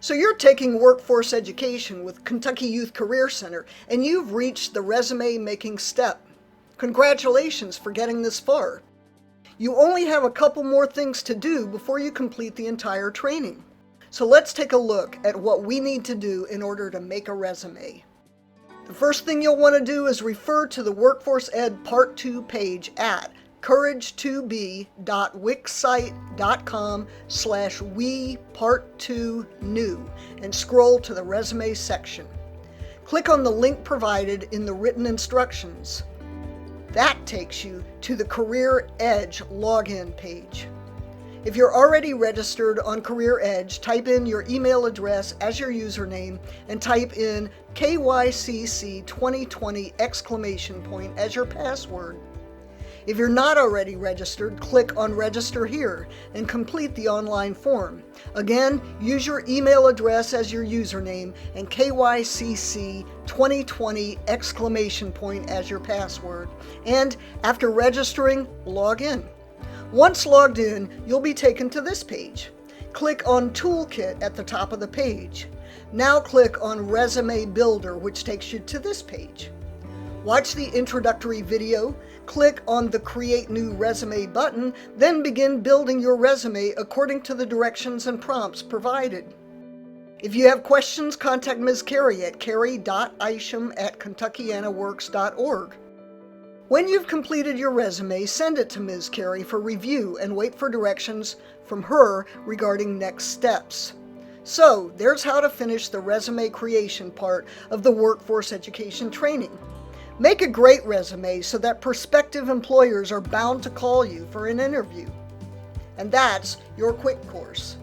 So you're taking workforce education with Kentucky Youth Career Center, and you've reached the resume making step. Congratulations for getting this far. You only have a couple more things to do before you complete the entire training. So let's take a look at what we need to do in order to make a resume. The first thing you'll want to do is refer to the Workforce Ed Part 2 page at courage2b.wixsite.com/we-part2new and scroll to the resume section. Click on the link provided in the written instructions. That takes you to the Career Edge login page. If you're already registered on Career Edge, type in your email address as your username and type in KYCC 2020 as your password. If you're not already registered, click on Register Here and complete the online form. Again, use your email address as your username and KYCC 2020 as your password. And after registering, log in. Once logged in, you'll be taken to this page. Click on Toolkit at the top of the page. Now click on Resume Builder, which takes you to this page. Watch the introductory video, click on the Create New Resume button, then begin building your resume according to the directions and prompts provided. If you have questions, contact Ms. Carey at carey.isham@kentuckianaworks.org. When you've completed your resume, send it to Ms. Carey for review and wait for directions from her regarding next steps. So, there's how to finish the resume creation part of the workforce education training. Make a great resume so that prospective employers are bound to call you for an interview. And that's your quick course.